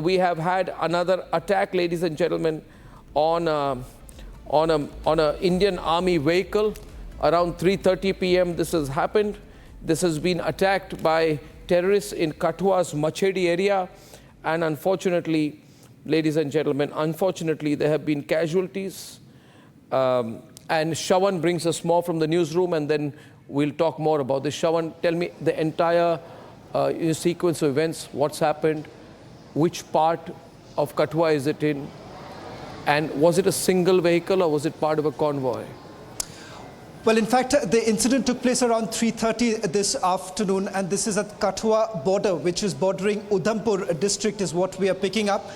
we have had another attack, ladies and gentlemen, on a Indian Army vehicle. Around 3:30 p.m. this has happened. This has been attacked by terrorists in Kathua's Martyred area. And unfortunately, ladies and gentlemen, unfortunately, there have been casualties. And Shawan brings us more from the newsroom, and then we'll talk more about this. Shawan, tell me the entire sequence of events, what's happened, which part of Kathua is it in, and was it a single vehicle or was it part of a convoy? Well, in fact, the incident took place around 3:30 this afternoon, and this is at Kathua border, which is bordering Udhampur district, is what we are picking up.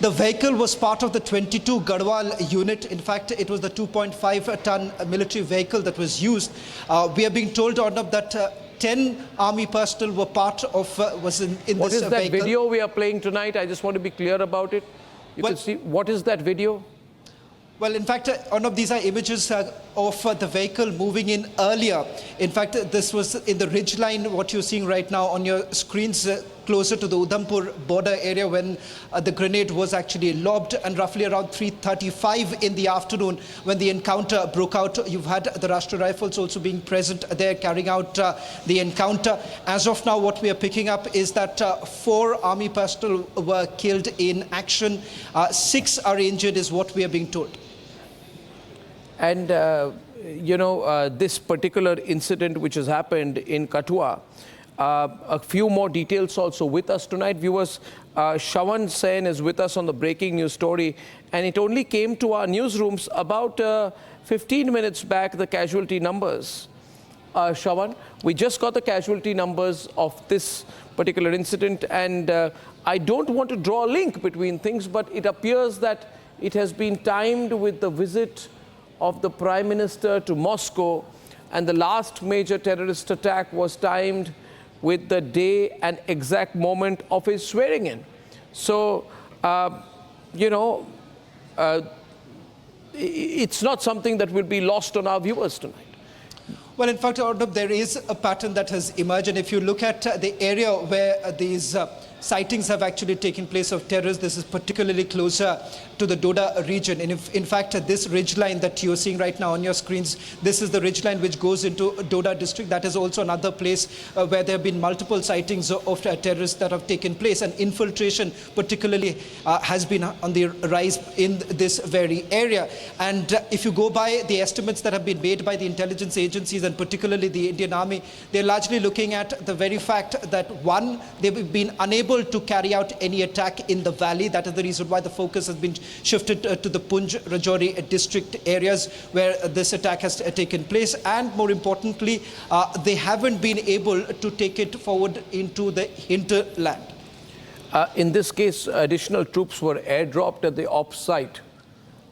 The vehicle was part of the 22 Garhwal unit. In fact, it was the 2.5-ton military vehicle that was used. We are being told, Arnab, that 10 army personnel were part of, was in this vehicle. What is that video we are playing tonight? I just want to be clear about it. You can see, what is that video? Well, in fact, Arnab, these are images of the vehicle moving in earlier. In fact, this was in the ridgeline, what you're seeing right now on your screens, closer to the Udhampur border area when the grenade was actually lobbed, and roughly around 3:35 in the afternoon when the encounter broke out. You've had the Rashtriya Rifles also being present there carrying out the encounter. As of now, what we are picking up is that 4 army personnel were killed in action. 6 are injured is what we are being told. And, this particular incident which has happened in Kathua, a few more details also with us tonight. Viewers, Shawan Sen is with us on the breaking news story, and it only came to our newsrooms about 15 minutes back, the casualty numbers. Shawan, we just got the casualty numbers of this particular incident, and I don't want to draw a link between things, but it appears that it has been timed with the visit of the Prime Minister to Moscow, and the last major terrorist attack was timed with the day and exact moment of his swearing in. So, it's not something that will be lost on our viewers tonight. Well, in fact, Arnab, there is a pattern that has emerged, and if you look at the area where these sightings have actually taken place of terrorists, this is particularly closer to the Doda region. And in fact, this ridgeline that you're seeing right now on your screens, this is the ridgeline which goes into Doda district. That is also another place where there have been multiple sightings of terrorists that have taken place. And infiltration particularly has been on the rise in this very area. And if you go by the estimates that have been made by the intelligence agencies and particularly the Indian Army, they're largely looking at the very fact that, one, they've been unable to carry out any attack in the valley. That is the reason why the focus has been shifted to the Poonch, Rajouri district areas where this attack has taken place. And more importantly, they haven't been able to take it forward into the hinterland. In this case, additional troops were airdropped at the op site.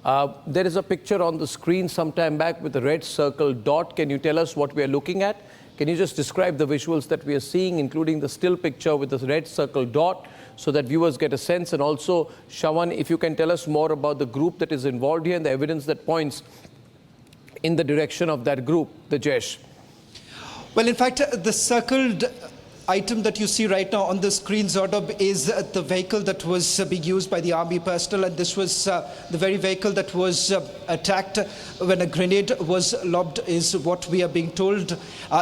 There is a picture on the screen sometime back with a red circle dot. Can you tell us what we are looking at? Can you just describe the visuals that we are seeing, including the still picture with the red circle dot, so that viewers get a sense? And also, Shawan, if you can tell us more about the group that is involved here and the evidence that points in the direction of that group, the Jaish. Well, in fact, the circled item that you see right now on the screen, Arnab, is the vehicle that was being used by the army personnel, and this was the very vehicle that was attacked when a grenade was lobbed, is what we are being told.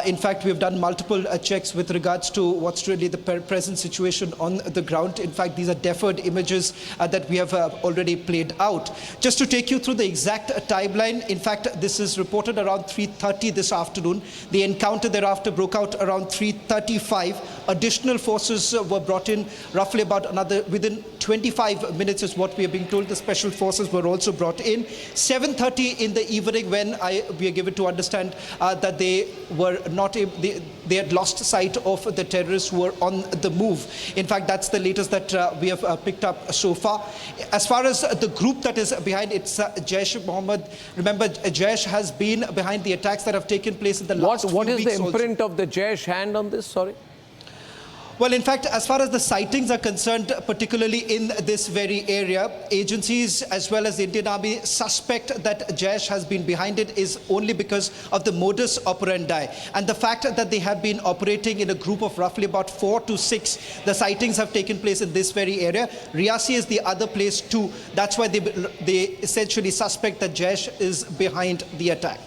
In fact, we have done multiple checks with regards to what's really the present situation on the ground. In fact, these are deferred images that we have already played out. Just to take you through the exact timeline, in fact, this is reported around 3:30 this afternoon. The encounter thereafter broke out around 3:35. Additional forces were brought in roughly about another, within 25 minutes is what we are being told. The special forces were also brought in. 7:30 in the evening when we are given to understand that they were not, they had lost sight of the terrorists who were on the move. In fact, that's the latest that we have picked up so far. As far as the group that is behind, it's Jaish-e-Mohammad. Remember, Jaish has been behind the attacks that have taken place in the last few weeks. What is the imprint of the Jaish hand on this? Sorry. Well, in fact, as far as the sightings are concerned, particularly in this very area, agencies as well as the Indian Army suspect that Jaish has been behind it is only because of the modus operandi. And the fact that they have been operating in a group of roughly about 4 to 6, the sightings have taken place in this very area. Riyasi is the other place too. That's why they essentially suspect that Jaish is behind the attack.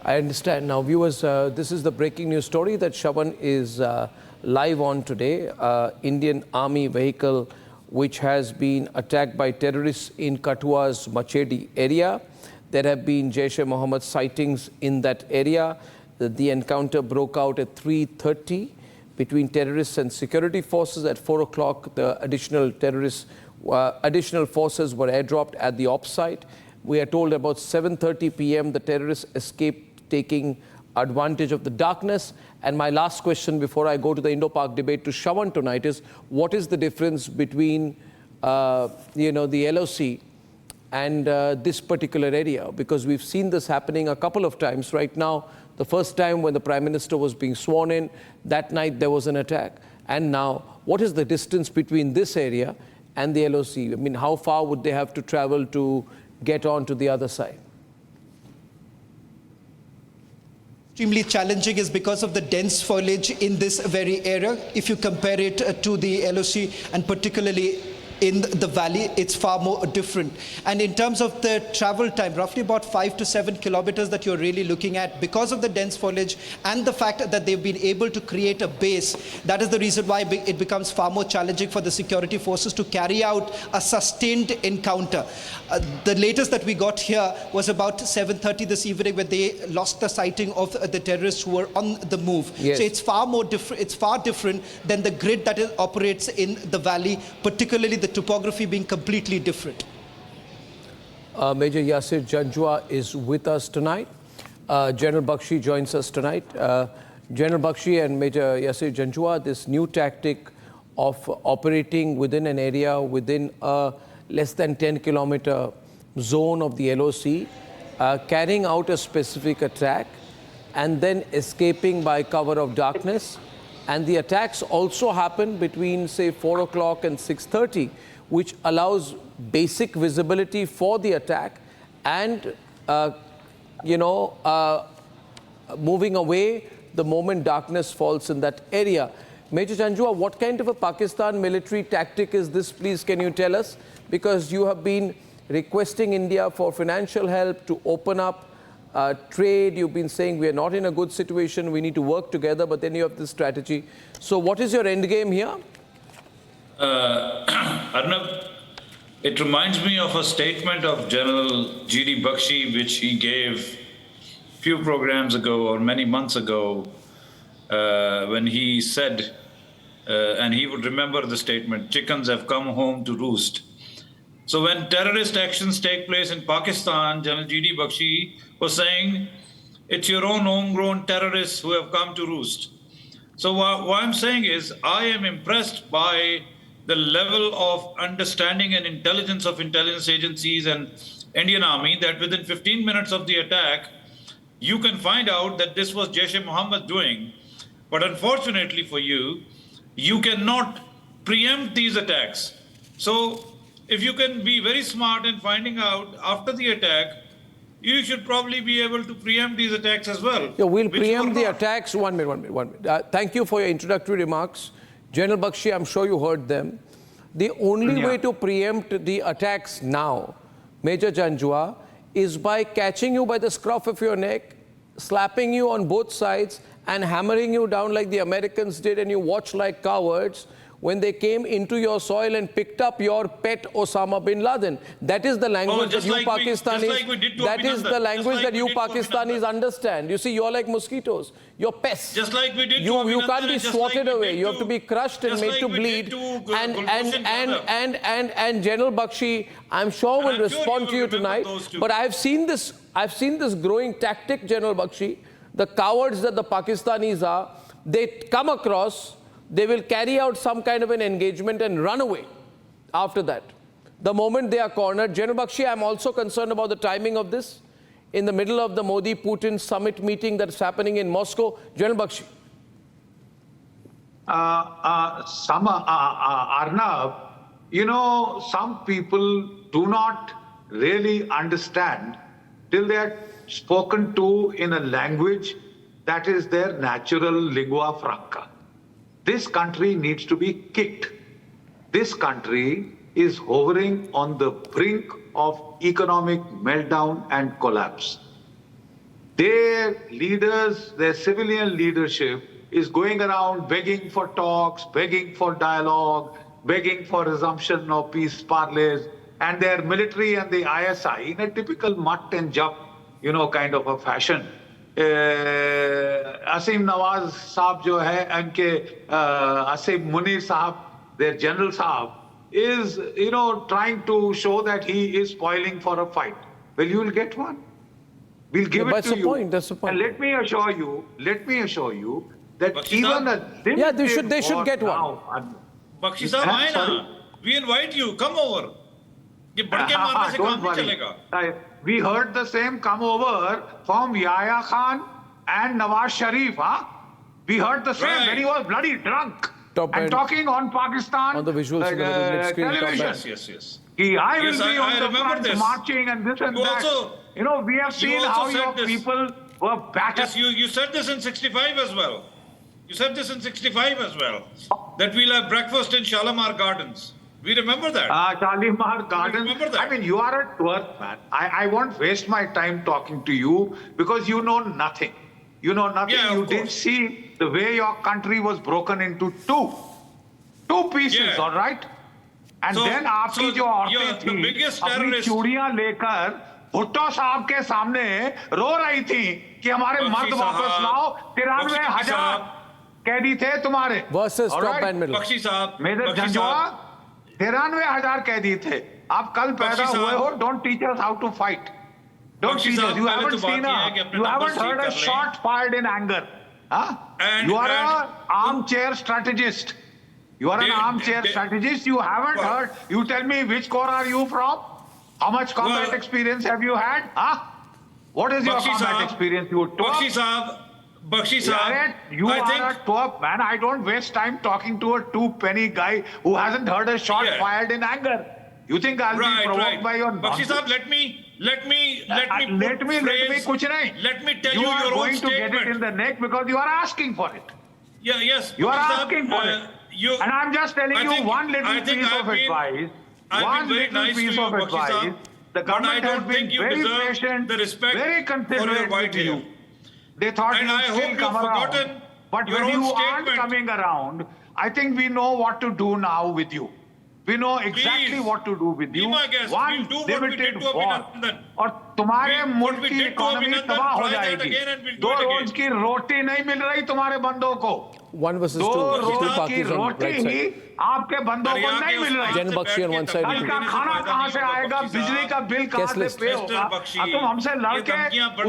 I understand. Now, viewers, this is the breaking news story that Shawan is live on today. Indian Army vehicle which has been attacked by terrorists in Kathua's Machedi area. There have been Jaish-e-Mohammad sightings in that area. The encounter broke out at 3:30 between terrorists and security forces. At 4 o'clock, the additional forces were airdropped at the op site. We are told about 7:30 p.m. the terrorists escaped, taking advantage of the darkness. And my last question before I go to the Indo-Pak debate to Shawan tonight is, what is the difference between the LOC and this particular area? Because we've seen this happening a couple of times. Right now, the first time when the Prime Minister was being sworn in, that night there was an attack. And now, what is the distance between this area and the LOC? I mean, how far would they have to travel to get on to the other side? Extremely challenging is because of the dense foliage in this very area. If you compare it to the LOC, and particularly in the valley, it's far more different. And in terms of the travel time, roughly about 5 to 7 kilometers that you're really looking at, because of the dense foliage and the fact that they've been able to create a base. That is the reason why it becomes far more challenging for the security forces to carry out a sustained encounter. The latest that we got here was about 7:30 this evening, when they lost the sighting of the terrorists who were on the move. Yes. So it's far more different. It's far different than the grid that operates in the valley, particularly the topography being completely different. Major Yasir Janjua is with us tonight. General Bakshi joins us tonight. General Bakshi and Major Yasir Janjua, this new tactic of operating within an area, within a less than 10-kilometer zone of the LOC, carrying out a specific attack and then escaping by cover of darkness. And the attacks also happen between, say, 4 o'clock and 6:30, which allows basic visibility for the attack and, moving away the moment darkness falls in that area. Major Janjua, what kind of a Pakistan military tactic is this, please? Can you tell us? Because you have been requesting India for financial help to open up trade. You've been saying we are not in a good situation, we need to work together, but then you have this strategy. So what is your end game here? Arnab, it reminds me of a statement of General G.D. Bakshi, which he gave a few programs ago or many months ago, when he said, and he would remember the statement, "Chickens have come home to roost." So when terrorist actions take place in Pakistan, General G.D. Bakshi was saying, it's your own homegrown terrorists who have come to roost. So what I'm saying is, I am impressed by the level of understanding and intelligence of intelligence agencies and Indian Army, that within 15 minutes of the attack, you can find out that this was Jaish-e-Mohammad doing. But unfortunately for you, you cannot preempt these attacks. So if you can be very smart in finding out after the attack, you should probably be able to preempt these attacks as well. Yeah, we'll preempt the attacks. One minute. Thank you for your introductory remarks. General Bakshi, I'm sure you heard them. The only way to preempt the attacks now, Major Janjua, is by catching you by the scruff of your neck, slapping you on both sides, and hammering you down like the Americans did, and you watch like cowards when they came into your soil and picked up your pet Osama bin Laden. That is the language that you Pakistanis, that is the language that you Pakistanis understand. You see, you're like mosquitoes. You're pests. Just like we did you can't be swatted away. You have to be crushed and made to bleed. And General Bakshi, I'm sure will respond to you tonight. But I've seen this growing tactic, General Bakshi. The cowards that the Pakistanis are, they come across, they will carry out some kind of an engagement and run away after that. The moment they are cornered. General Bakshi, I'm also concerned about the timing of this. In the middle of the Modi-Putin Summit meeting that's happening in Moscow. General Bakshi. Arnab, you know, some people do not really understand till they are spoken to in a language that is their natural lingua franca. This country needs to be kicked. This country is hovering on the brink of economic meltdown and collapse. Their leaders, their civilian leadership is going around begging for talks, begging for dialogue, begging for resumption of peace parleys, and their military and the ISI in a typical mutt and jump, you know, kind of a fashion. Asim Nawaz Saab jo hai, unke Asim Munir Saab, their general Saab, is, you know, trying to show that he is spoiling for a fight. Well, you will get one. We'll give it to you. That's the point. And let me assure you that even a limited Yeah, they should get one. Bakshi Sahab, आए ना. We invite you. Come over. ये बड़के मारने से काम नहीं चलेगा. We heard the same come over from Yahya Khan and Nawaz Sharif, huh? We heard the same when he was bloody drunk and talking on Pakistan on the visuals television. Yes. I will be on the front marching and this and that. You know, we have seen how your people were battered. Yes, you said this in 65 as well. You said this in 65 as well. That we'll have breakfast in Shalimar Gardens. We remember that. Shalimar Gardens. Remember that. I mean, you are a twerp, man. I won't waste my time talking to you because you know nothing. You know nothing. Yeah, you didn't see the way your country was broken into two pieces, all right? And then आपकी जो औरतें थी अपनी चूड़ियां लेकर भुट्टो साहब के सामने रो रही थी कि हमारे मर्द वापस लाओ 93,000 कैदी थे तुम्हारे versus top and middle Bakshi साहब मेरे झंझुआ 93,000 कैदी थे आप कल पैदा हुए हो don't teach us how to fight don't teach us you haven't heard a shot fired in anger you are an armchair strategist. You are an armchair strategist. You haven't heard. You tell me which corps are you from? How much combat experience have you had? What is your combat experience? You Bakshi Sahab, you are a twerp, man. I don't waste time talking to a two-penny guy who hasn't heard a shot fired in anger. You think I'll be provoked by your nonsense? Bakshi Sahab, let me kuch nahi. Let me tell you your own statement. You are going to get it in the neck because you are asking for it. Yes. You are asking for it. And I'm just telling you one little piece of advice. One little piece of advice. The government has been very patient, very considerate with you. They thought you would still come around. But when you aren't coming around, I think we know what to do now with you. We know exactly what to do with you. One limited war. और तुम्हारे मुल्क की economy तबाह हो जाएगी. 2 रोज की रोटी नहीं मिल रही तुम्हारे बंदों को. 1 versus 2. 2 रोज की रोटी ही आपके बंदों को नहीं मिल रही. Jen Bakshi on one side. कल का खाना कहाँ से आएगा? बिजली का बिल कहाँ से पे होगा? तुम हमसे लड़के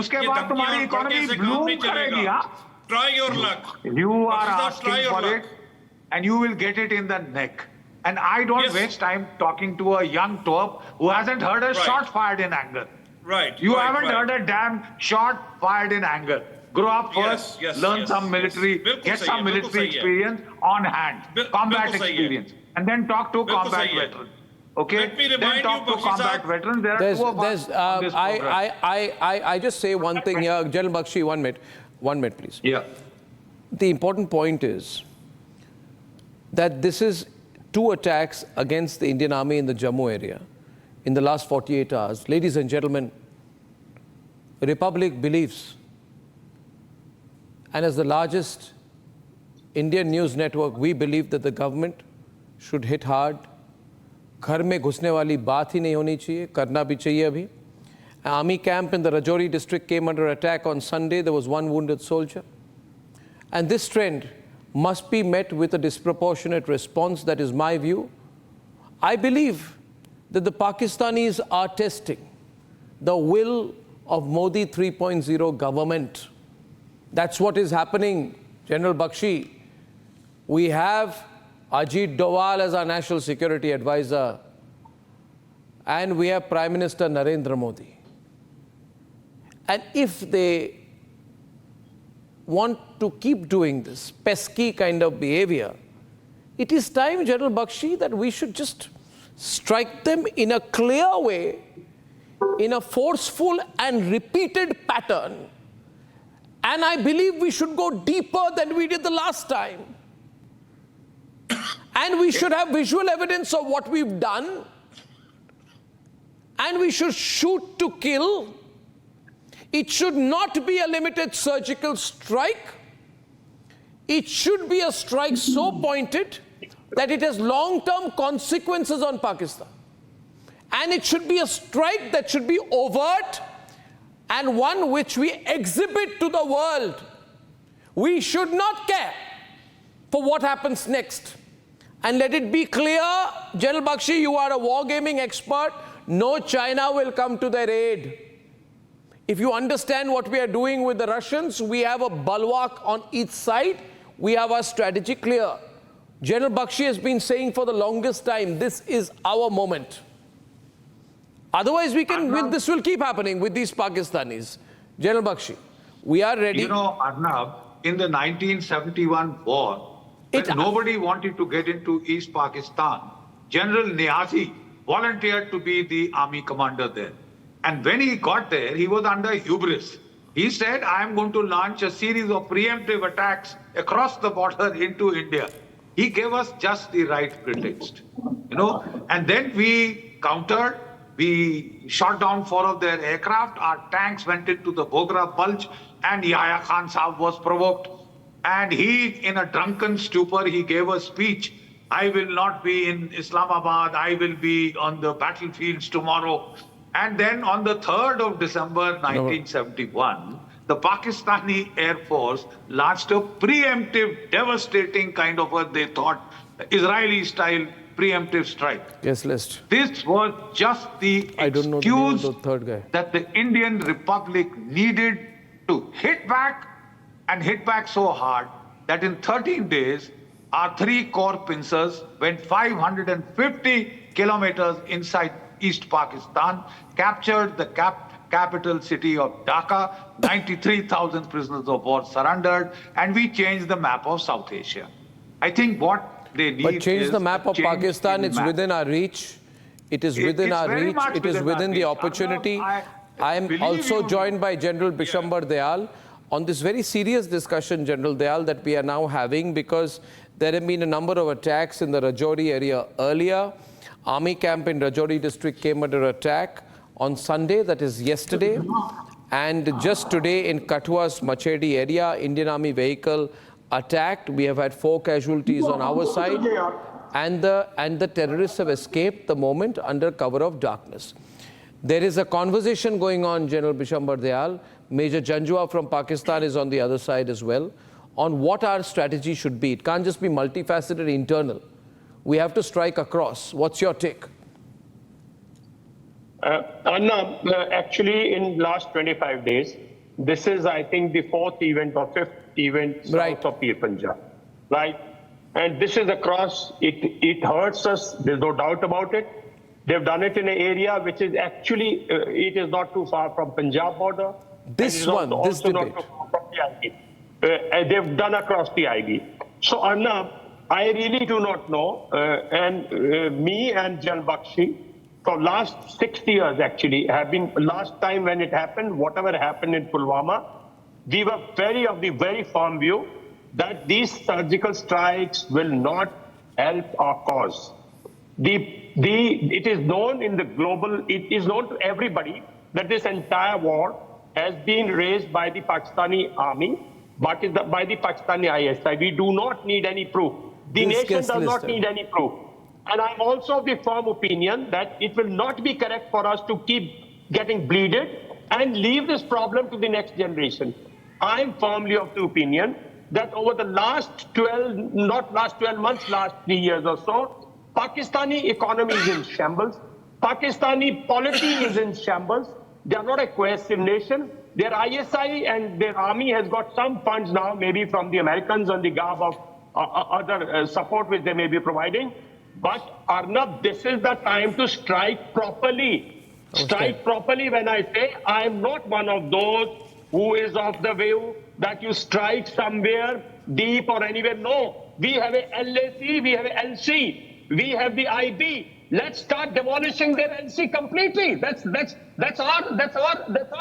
उसके बाद तुम्हारी इकोनॉमी ब्लूम करेगी. Try your luck. You are asking for it, and you will get it in the neck. And I don't waste time talking to a young twerp who hasn't heard a shot fired in anger. You haven't heard a damn shot fired in anger. Grow up first, learn some military, get some military experience on hand, combat experience, and then talk to combat veterans. Okay? Let me remind then talk you, to combat veterans. There are two of us on this program. I just say one thing here, General Bakshi, 1 minute. 1 minute, please. Yeah. The important point is that this is 2 attacks against the Indian Army in the Jammu area in the last 48 hours. Ladies and gentlemen, the Republic believes, and as the largest Indian news network, we believe that the government should hit hard. घर में घुसने वाली बात ही नहीं होनी चाहिए, करना भी चाहिए अभी. Army camp in the Rajouri district came under attack on Sunday. There was 1 wounded soldier. And this trend must be met with a disproportionate response. That is my view. I believe that the Pakistanis are testing the will of Modi 3.0 government. That's what is happening, General Bakshi. We have Ajit Doval as our national security advisor, and we have Prime Minister Narendra Modi. And if they want to keep doing this pesky kind of behavior, it is time, General Bakshi, that we should just strike them in a clear way, in a forceful and repeated pattern. And I believe we should go deeper than we did the last time. And we should have visual evidence of what we've done. And we should shoot to kill. It should not be a limited surgical strike. It should be a strike so pointed that it has long-term consequences on Pakistan. And it should be a strike that should be overt and one which we exhibit to the world. We should not care for what happens next. And let it be clear, General Bakshi, you are a wargaming expert. No China will come to their aid. If you understand what we are doing with the Russians, we have a bulwark on each side. We have our strategy clear. General Bakshi has been saying for the longest time, this is our moment. Otherwise, this will keep happening with these Pakistanis. General Bakshi, we are ready. You know, Arnab, in the 1971 war, when nobody wanted to get into East Pakistan, General Niazi volunteered to be the army commander there. And when he got there, he was under hubris. He said, I am going to launch a series of preemptive attacks across the border into India. He gave us just the right pretext, you know, and then we countered. We shot down 4 of their aircraft. Our tanks went into the Bogra Bulge, and Yahya Khan Saab was provoked. And he, in a drunken stupor, he gave a speech. I will not be in Islamabad. I will be on the battlefields tomorrow. And then on the 3rd of December, 1971, the Pakistani Air Force launched a preemptive, devastating kind of a, they thought, Israeli-style preemptive strike. Yes, list. This was just the excuse that the Indian Republic needed to hit back, and hit back so hard that in 13 days, our 3 core pincers went 550 kilometers inside East Pakistan, captured the capital city of Dhaka, 93,000 prisoners of war surrendered, and we changed the map of South Asia. I think what they need but change the map of Pakistan, it's within our reach. It is within our reach. It is within the opportunity. I am also joined by General Bishambar Dayal on this very serious discussion, General Dayal, that we are now having, because there have been a number of attacks in the Rajouri area earlier. Army camp in Rajouri district came under attack on Sunday, that is yesterday. And just today in Kathua's Machedi area, Indian Army vehicle attacked. We have had 4 casualties on our side. And the terrorists have escaped the moment under cover of darkness. There is a conversation going on, General Bishambar Dayal. Major Janjua from Pakistan is on the other side as well, on what our strategy should be. It can't just be multifaceted internal. We have to strike across. What's your take? Arnab, actually in last 25 days, this is, I think, the 4th event or 5th event south of Pir Punjab, right? And this is across, it hurts us, there's no doubt about it. They've done it in an area which is actually, it is not too far from Punjab border. This one, this debate. Not too far from the IB. They've done across the IB. So Arnab, I really do not know, me and General Bakshi, for last 6 years actually, have been, last time when it happened, whatever happened in Pulwama, we were of the very firm view that these surgical strikes will not help our cause. It is known in the global, it is known to everybody that this entire war has been raised by the Pakistani army, but by the Pakistani ISI. We do not need any proof. The nation does not need any proof. And I'm also of the firm opinion that it will not be correct for us to keep getting bleeded and leave this problem to the next generation. I'm firmly of the opinion that over the last 12, not last 12 months, last 3 years or so, Pakistani economy is in shambles. Pakistani polity is in shambles. They are not a cohesive nation. Their ISI and their army has got some funds now, maybe from the Americans on the garb of other support which they may be providing. But Arnab, this is the time to strike properly. Okay. Strike properly when I say I am not one of those who is of the view that you strike somewhere deep or anywhere. No, we have a LAC, we have a LC, we have the IB. Let's start demolishing their LC completely. That's our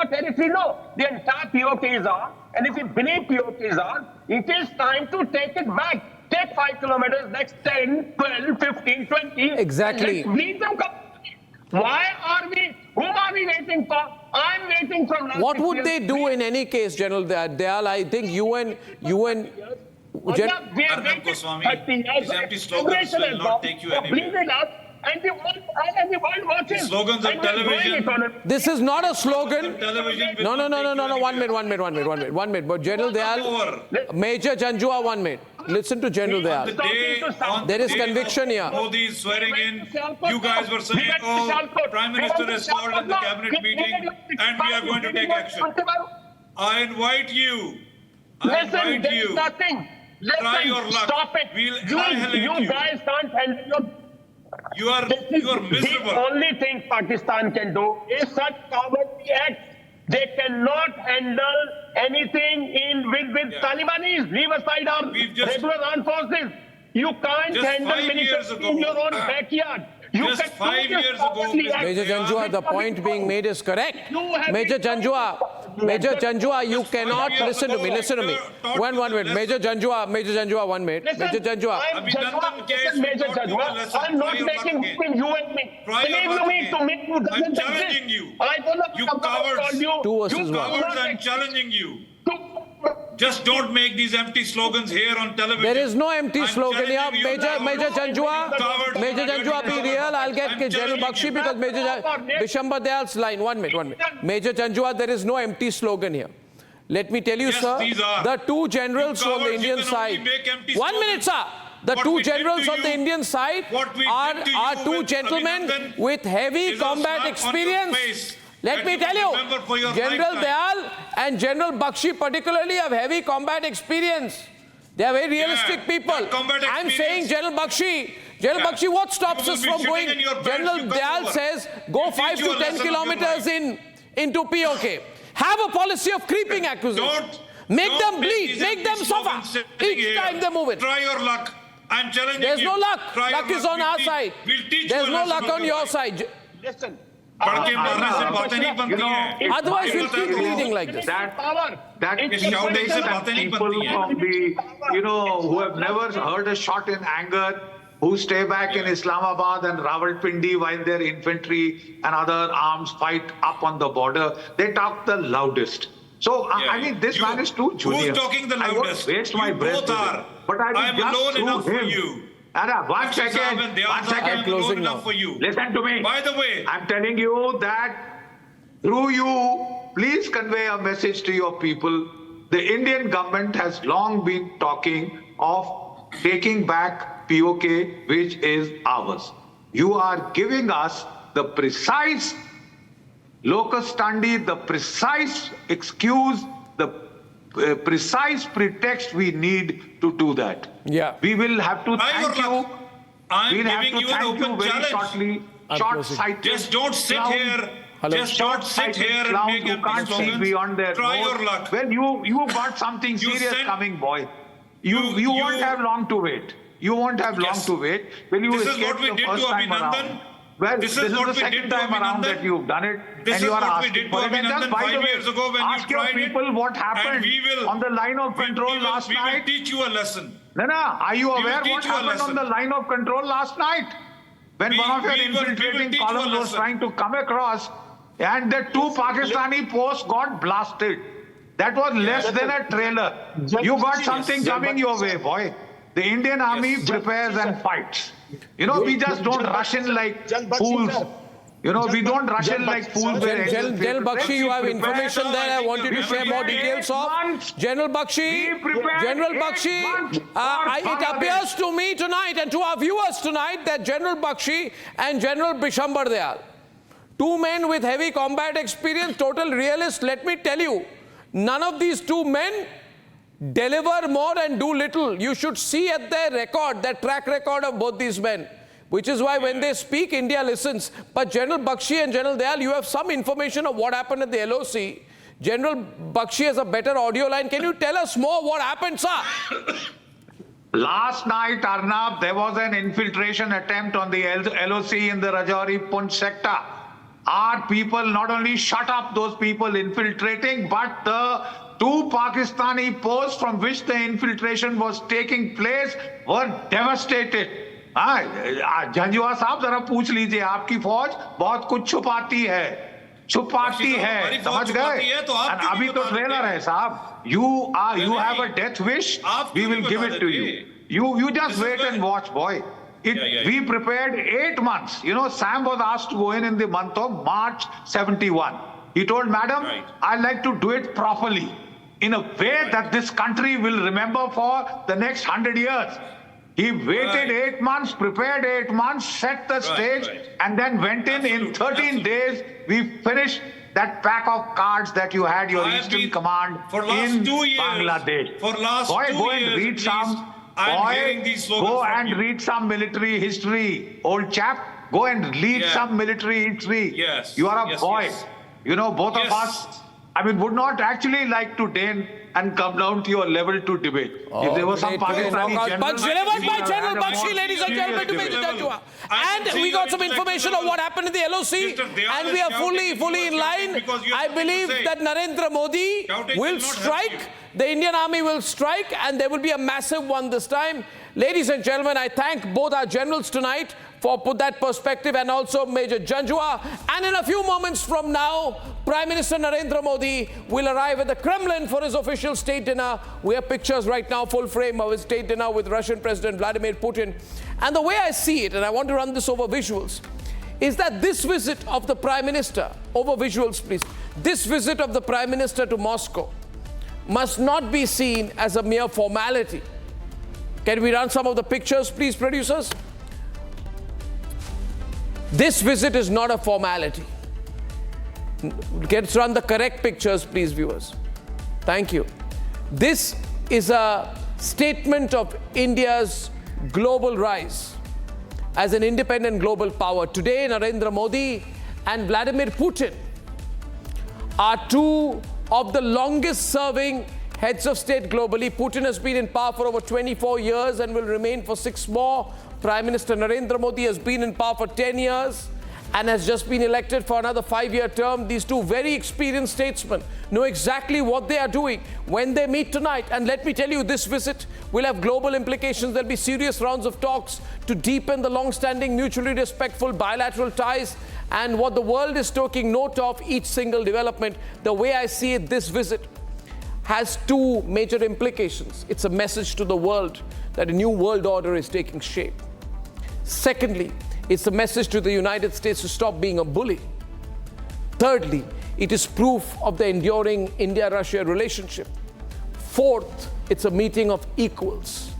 territory. No, the entire POK is on, and if you believe POK is on, it is time to take it back. Take 5 kilometers, next 10, 12, 15, 20. Exactly. And let's lead them completely. Why are we? Whom are we waiting for? I'm waiting from last What 6 would years. they do in any case, General Dayal? I think UN. Arnab Goswami, these empty slogans will not take you anywhere. And the world watches. Slogans of television. This is not a slogan. Television will No. not take you One minute. But General Dayal, Major Janjua, 1 minute. Listen to General Dayal. There is conviction here. Modi is swearing in. You guys were saying, oh, Prime Minister has called in the cabinet meeting and we are going to take action. I invite you. Listen, there is nothing. Try your Listen, luck. stop it. We'll annihilate You guys can't handle your... You are miserable. The only thing Pakistan can do is such cowardly acts. They cannot handle anything with Talibanis. Leave aside our regular armed forces. You can't handle military in your own backyard. Just 5 years ago, Major Janjua, the point being made is correct. Major Janjua, you cannot listen to me. Listen to me. One minute. Major Janjua, 1 minute. Major Janjua. Major Janjua, I'm not making between you and me. Believe me, to me, you doesn't I'm challenging exist. you. I don't know You what cowards. you. 2 versus You 1. cowards, I'm challenging you. Just don't make these empty slogans here on television. There is no empty I'm slogan here. challenging you. Major Janjua, be real. I'll get General Bakshi because Bishambhar Dayal's line. 1 minute. Major Janjua, there is no empty slogan here. Let me tell you, Yes, sir, these are. the 2 generals You on the cowards, Indian you can only side. make empty 1 minute, sir. The What 2 we did generals to on the you- Indian side what we are did to you 2 with gentlemen Abhinandan with heavy is a combat slap on your experience. face Let that me you tell will remember for you, your General lifetime. Dayal and General Bakshi particularly have heavy combat experience. They are very realistic people. that combat I'm saying experience- General Bakshi, what stops You will us be from shitting going? in your pants, General you come Dayal over. says go We'll 5 teach you to a 10 lesson of your kilometers life. into POK. Have a policy of creeping acquisition. Make don't them make bleed, these make empty them suffer slogans sitting each here. time they move in. Try your luck. I'm challenging There's you. no luck. Try your Luck is on We'll our teach- side. We'll teach There's you a no lesson luck of on your life. side. Listen. पढ़ के मारने से बातें नहीं बनती हैं। Otherwise, ये we'll keep बताओ। bleeding like this. That It's shouting से that बातें नहीं people बनती हैं। from the, who have never heard a shot in anger, who stay back in Islamabad and Rawalpindi while their infantry and other arms fight up on the border, they talk the loudest. So, I mean, this man is too junior. Who's talking the I won't loudest? waste my You breath both with are. him. But I will I'm just alone through enough for him. you. Anna, one Bakshi second. Sahib and Dayal One Sahib, second. I'm closing alone now. enough for you. Listen to me. By the way, I'm telling you that through you, please convey a message to your people. The Indian government has long been talking of taking back POK, which is ours. You are giving us the precise locus standi, the precise excuse, the precise pretext we need to do that. Yeah. We will have to Try your thank you. luck. I'm We'll have giving to you an thank you open very challenge. shortly. I'm Short-sighted. Just don't sit clowns. here. Hello. Just don't sit Short-sighted here and clowns make who empty can't see slogans. beyond their Try nose. your luck. Well, you got something You serious sent- coming, boy. You You- won't have long to wait. You won't have long Yes. to wait. Will you This is escape what we the did first to time Abhinandan. around? Well, This this is is what the we second did to time around Abhinandan. that you've done it, This and is you are what we asking did to for it. And Abhinandan just, by the 5 way, years ago when you ask your tried it. people what And happened we will on the line of control last we will night. teach you a lesson. Nana, are you will aware teach what you a happened on lesson. the line of control last night? When one of your we will infiltrating teach you a columns was lesson. trying to come across, and the 2 Pakistani posts got blasted. That was less than a trailer. You got something coming your way, boy. The Indian army prepares and fights. We just don't rush in like fools. We don't rush in like fools. General Bakshi, you have Prepare. information there. I want you to share more details of. General Bakshi, Be prepared General 8 Bakshi, months it for appears to me tonight and to our viewers tonight that General Bakshi and General Bishambhar Dayal, 2 men with heavy combat experience, total realists. Let me tell you, none of these 2 men deliver more and do little. You should see at their record, their track record of both these men. Which is why when they speak, India listens. But General Bakshi and General Dayal, you have some information of what happened at the LOC. General Bakshi has a better audio line. Can you tell us more what happened, sir? Last night, Arnab, there was an infiltration attempt on the LOC in the Rajouri-Poonch sector. Our people not only shut up those people infiltrating, but the 2 Pakistani posts from which the infiltration was taking place were devastated. झंझुआ साहब जरा पूछ लीजिए, आपकी फौज बहुत कुछ छुपाती है, समझ गए? अभी तो ट्रेलर है साहब. You have a death wish. We will give it to you. You just wait and watch, boy. We prepared 8 months. You know, Sam was asked to go in the month of March 71. He told, Madam, I'd like to do it properly, in a way that this country will remember for the next 100 years. He waited 8 months, prepared 8 months, set the stage, and then went in 13 days. We finished that pack of cards that you had, your Eastern Command in Bangladesh. For last Boy, 2 go years, and read some. Go and read some military history, old chap. Go and read some military history. Yes. You are a boy. You know, both of us, I mean, would not actually like to deign and come down to your level to debate. If there was some Pakistani general... But delivered by General Bakshi, ladies and gentlemen, to Major Janjua. And we got some information on what happened in the LOC, and we are fully in line. I believe that Narendra Modi will strike, the Indian army will strike, and there will be a massive one this time. Ladies and gentlemen, I thank both our generals tonight for that perspective, and also Major Janjua. And in a few moments from now, Prime Minister Narendra Modi will arrive at the Kremlin for his official state dinner. We have pictures right now, full frame of his state dinner with Russian President Vladimir Putin. And the way I see it, and I want to run this over visuals, is that this visit of the Prime Minister, over visuals please, this visit of the Prime Minister to Moscow must not be seen as a mere formality. Can we run some of the pictures, please, producers? This visit is not a formality. Let's run the correct pictures, please, viewers. Thank you. This is a statement of India's global rise as an independent global power. Today, Narendra Modi and Vladimir Putin are 2 of the longest serving heads of state globally. Putin has been in power for over 24 years and will remain for 6 more. Prime Minister Narendra Modi has been in power for 10 years and has just been elected for another 5-year term. These 2 very experienced statesmen know exactly what they are doing when they meet tonight. And let me tell you, this visit will have global implications. There'll be serious rounds of talks to deepen the long-standing, mutually respectful bilateral ties. And what the world is taking note of, each single development. The way I see it, this visit has 2 major implications. It's a message to the world that a new world order is taking shape. Secondly, it's a message to the United States to stop being a bully. Thirdly, it is proof of the enduring India-Russia relationship. Fourth, it's a meeting of equals.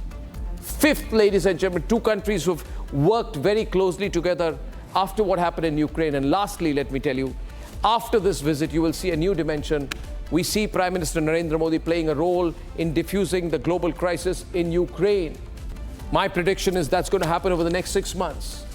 Fifth, ladies and gentlemen, 2 countries who've worked very closely together after what happened in Ukraine. And lastly, let me tell you, after this visit, you will see a new dimension. We see Prime Minister Narendra Modi playing a role in diffusing the global crisis in Ukraine. My prediction is that's going to happen over the next 6 months.